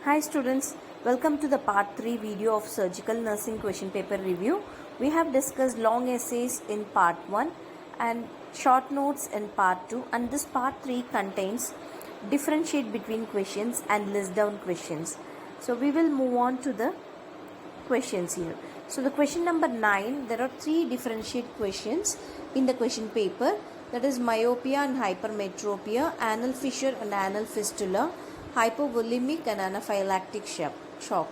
Hi students, welcome to the part 3 video of surgical nursing question paper review. We have discussed long essays in part 1 and short notes in part 2, and this part 3 contains differentiate between questions and list down questions. So we will move on to the questions here. So the question number 9, there are 3 differentiate questions in the question paper, that is myopia and hypermetropia, anal fissure and anal fistula, hypovolemic and anaphylactic shock.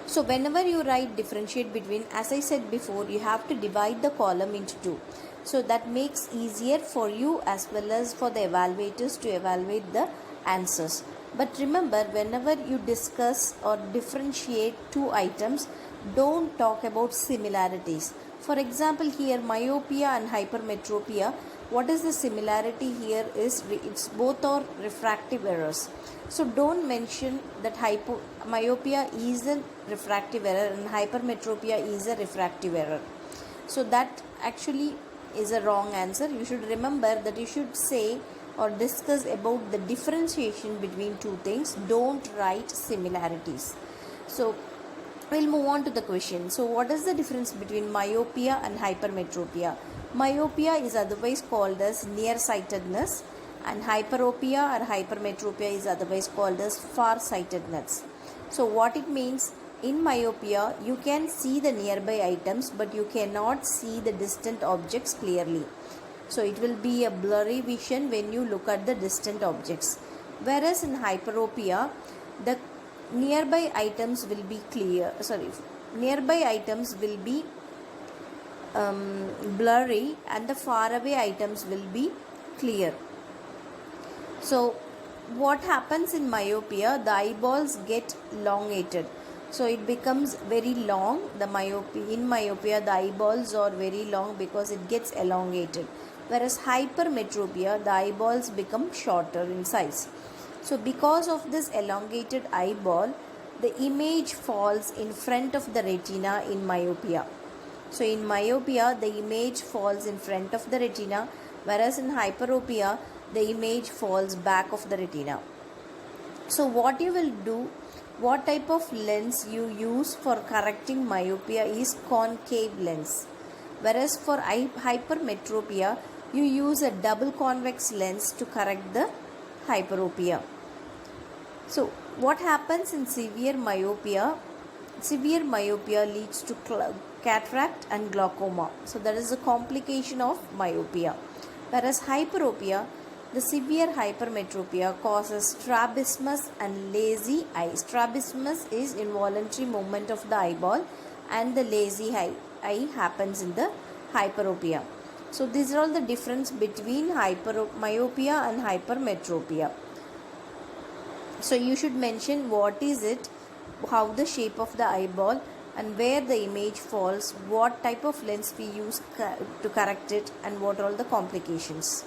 So whenever you write differentiate between, as I said before, you have to divide the column into 2. So that makes easier for you as well as for the evaluators to evaluate the answers. But remember, whenever you discuss or differentiate 2 items, don't talk about similarities. For example, here myopia and hypermetropia, what is the similarity here is it's both are refractive errors. So don't mention that myopia is a refractive error and hypermetropia is a refractive error. So that actually is a wrong answer. You should remember that you should say or discuss about the differentiation between 2 things. Don't write similarities. So we'll move on to the question. So what is the difference between myopia and hypermetropia? Myopia is otherwise called as nearsightedness, and hyperopia or hypermetropia is otherwise called as farsightedness. So what it means, in myopia you can see the nearby items but you cannot see the distant objects clearly. So it will be a blurry vision when you look at the distant objects. Whereas in hyperopia, the nearby items will be blurry and the faraway items will be clear. So what happens in myopia, the eyeballs get elongated. So it becomes very long. In myopia, the eyeballs are very long because it gets elongated. Whereas hypermetropia, the eyeballs become shorter in size. So because of this elongated eyeball, the image falls in front of the retina in myopia. So in myopia, the image falls in front of the retina, whereas in hyperopia, the image falls back of the retina. So what you will do, what type of lens you use for correcting myopia is concave lens. Whereas for hypermetropia, you use a double convex lens to correct the hyperopia. So what happens in severe myopia? Severe myopia leads to cataract and glaucoma. So that is a complication of myopia. Whereas hyperopia, the severe hypermetropia causes strabismus and lazy eye. Strabismus is involuntary movement of the eyeball and the lazy eye happens in the hyperopia. So these are all the difference between myopia and hypermetropia. So you should mention what is it, how the shape of the eyeball and where the image falls, what type of lens we use to correct it, and what are all the complications.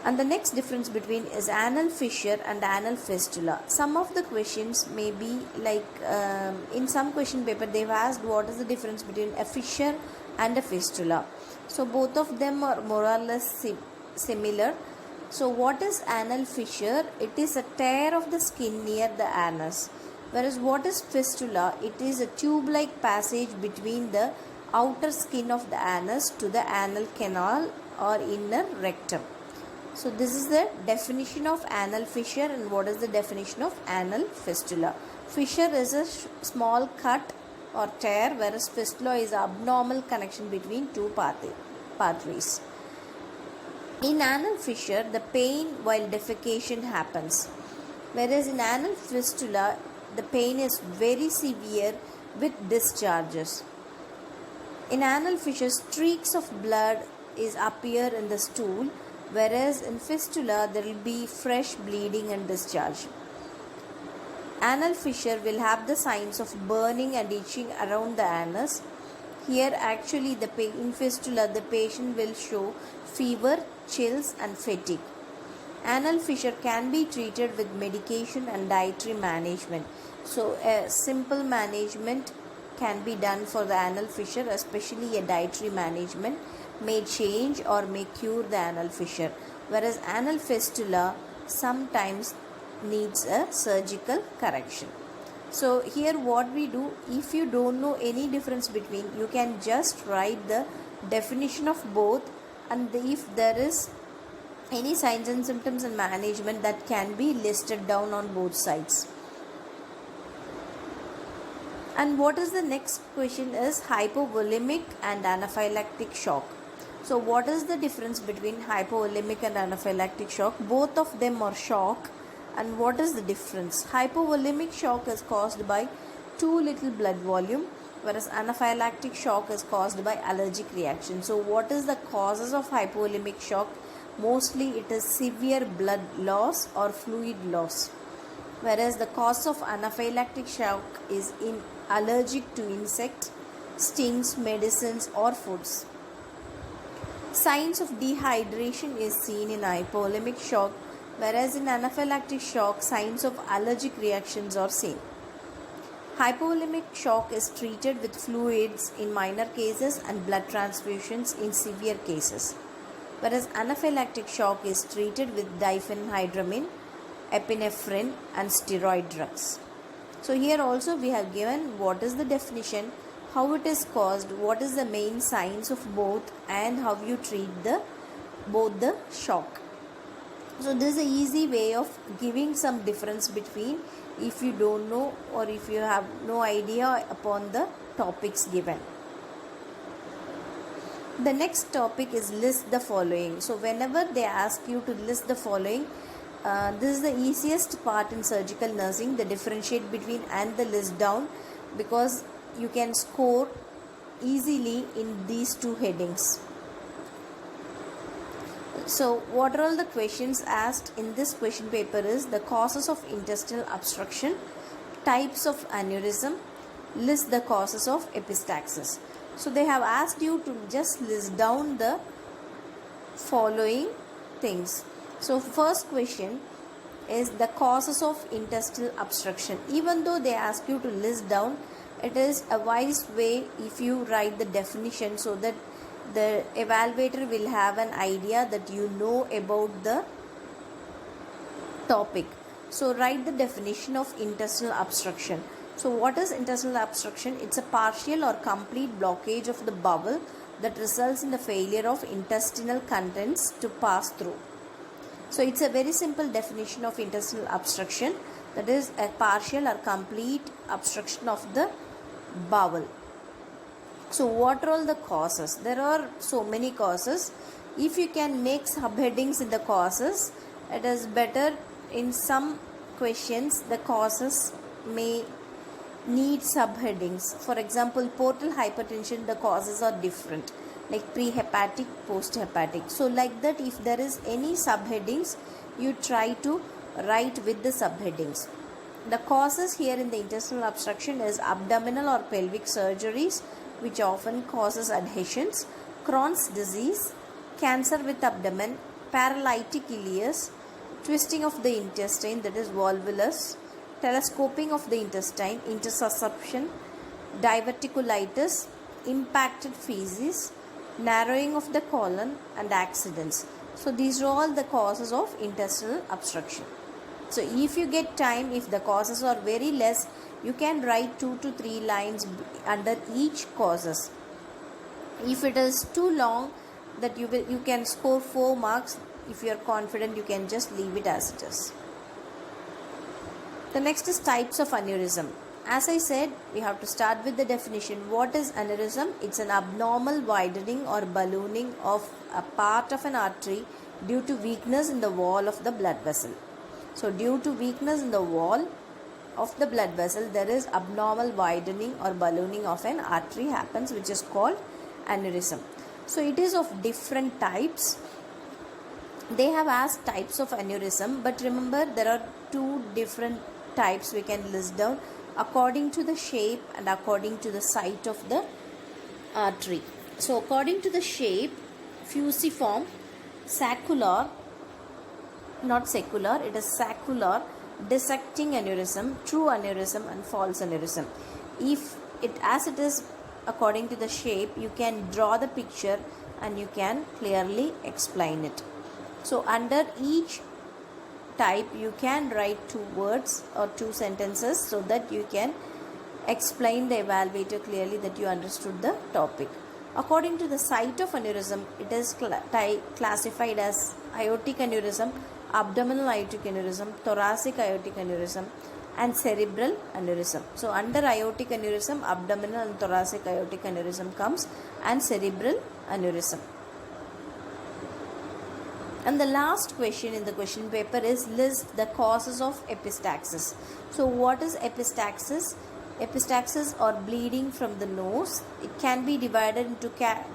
And the next difference between is anal fissure and anal fistula. Some of the questions may be like in some question paper they've asked what is the difference between a fissure and a fistula. So both of them are more or less similar. So what is anal fissure? It is a tear of the skin near the anus. Whereas what is fistula? It is a tube-like passage between the outer skin of the anus to the anal canal or inner rectum. So this is the definition of anal fissure, and what is the definition of anal fistula? Fissure is a small cut or tear, whereas fistula is abnormal connection between 2 pathways. In anal fissure, the pain while defecation happens, whereas in anal fistula, the pain is very severe with discharges. In anal fissure, streaks of blood appear in the stool, whereas in fistula, there will be fresh bleeding and discharge. Anal fissure will have the signs of burning and itching around the anus. Here actually in fistula, the patient will show fever, chills and fatigue. Anal fissure can be treated with medication and dietary management. So a simple management can be done for the anal fissure, especially a dietary management may change or may cure the anal fissure. Whereas anal fistula, sometimes needs a surgical correction. So here what we do, if you don't know any difference between, you can just write the definition of both, and if there is any signs and symptoms and management, that can be listed down on both sides. And what is the next question is hypovolemic and anaphylactic shock. So what is the difference between hypovolemic and anaphylactic shock? Both of them are shock. And what is the difference? Hypovolemic shock is caused by too little blood volume, whereas anaphylactic shock is caused by allergic reaction. So what is the causes of hypovolemic shock? Mostly it is severe blood loss or fluid loss, whereas the cause of anaphylactic shock is allergic to insects, stings, medicines or foods. Signs of dehydration is seen in hypovolemic shock, whereas in anaphylactic shock signs of allergic reactions are seen. Hypovolemic shock is treated with fluids in minor cases and blood transfusions in severe cases, whereas anaphylactic shock is treated with diphenhydramine, epinephrine and steroid drugs. So here also we have given what is the definition, how it is caused, what is the main signs of both, and how you treat both the shock. So this is an easy way of giving some difference between if you don't know or if you have no idea upon the topics given. The next topic is list the following. So whenever they ask you to list the following, this is the easiest part in surgical nursing, the differentiate between and the list down, because you can score easily in these two headings. So what are all the questions asked in this question paper is the causes of intestinal obstruction, types of aneurysm, list the causes of epistaxis. So they have asked you to just list down the following things. So first question is the causes of intestinal obstruction. Even though they ask you to list down, it is a wise way if you write the definition so that the evaluator will have an idea that you know about the topic. So write the definition of intestinal obstruction. So what is intestinal obstruction? It's a partial or complete blockage of the bowel that results in the failure of intestinal contents to pass through. So it's a very simple definition of intestinal obstruction, that is a partial or complete obstruction of the bowel. So what are all the causes? There are so many causes. If you can make subheadings in the causes, it is better. In some questions the causes may need subheadings. For example, portal hypertension, the causes are different, like prehepatic, posthepatic. So like that, if there is any subheadings, you try to write with the subheadings. The causes here in the intestinal obstruction is abdominal or pelvic surgeries, which often causes adhesions, Crohn's disease, cancer with abdomen, paralytic ileus, twisting of the intestine, that is volvulus, telescoping of the intestine, intersusception, diverticulitis, impacted feces, narrowing of the colon and accidents. So these are all the causes of intestinal obstruction. So if you get time, if the causes are very less, you can write 2 to 3 lines under each causes. If it is too long, that you can score 4 marks. If you are confident, you can just leave it as it is. The next is types of aneurysm. As I said, we have to start with the definition. What is aneurysm? It's an abnormal widening or ballooning of a part of an artery due to weakness in the wall of the blood vessel. So due to weakness in the wall of the blood vessel, there is abnormal widening or ballooning of an artery happens, which is called aneurysm. So it is of different types. They have asked types of aneurysm, but remember there are 2 different types we can list down according to the shape and according to the site of the artery. So according to the shape, fusiform, saccular, not secular, it is saccular, dissecting aneurysm, true aneurysm and false aneurysm. If it as it is according to the shape, you can draw the picture and you can clearly explain it. So under each type, you can write 2 words or 2 sentences so that you can explain the evaluator clearly that you understood the topic. According to the site of aneurysm, it is classified as aortic aneurysm, abdominal aortic aneurysm, thoracic aortic aneurysm, and cerebral aneurysm. So under aortic aneurysm, abdominal and thoracic aortic aneurysm comes, and cerebral aneurysm. And the last question in the question paper is list the causes of epistaxis. So what is epistaxis? Epistaxis or bleeding from the nose. It can be divided into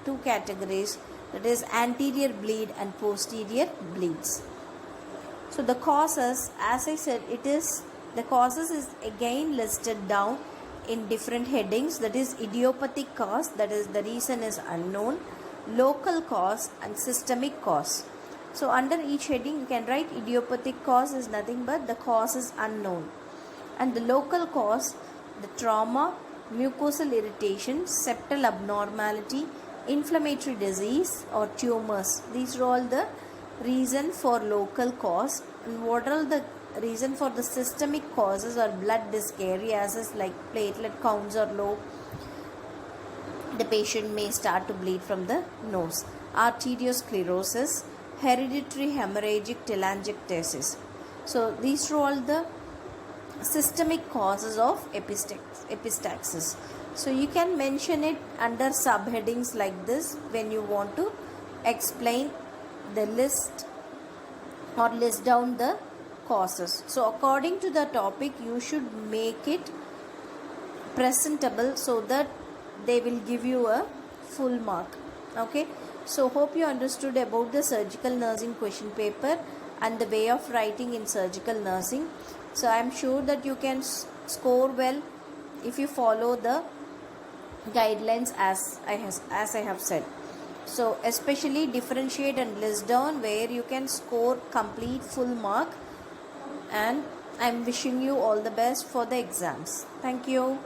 2 categories, that is anterior bleed and posterior bleeds. So the causes, as I said, the causes is again listed down in different headings, that is idiopathic cause, that is the reason is unknown, local cause, and systemic cause. So under each heading you can write idiopathic cause is nothing but the cause is unknown, and the local cause, the trauma, mucosal irritation, septal abnormality, inflammatory disease or tumors. These are all the reason for local cause. And what are the reason for the systemic causes or blood dyskaryosis, like platelet counts are low, the patient may start to bleed from the nose. Arteriosclerosis, hereditary hemorrhagic telangiectasis. So these are all the systemic causes of epistaxis. So you can mention it under subheadings like this when you want to explain the list or list down the causes. So according to the topic you should make it presentable so that they will give you a full mark. Okay, so hope you understood about the surgical nursing question paper and the way of writing in surgical nursing. So I am sure that you can score well if you follow the guidelines as I have said. So especially differentiate and list down where you can score complete full mark, and I am wishing you all the best for the exams. Thank you.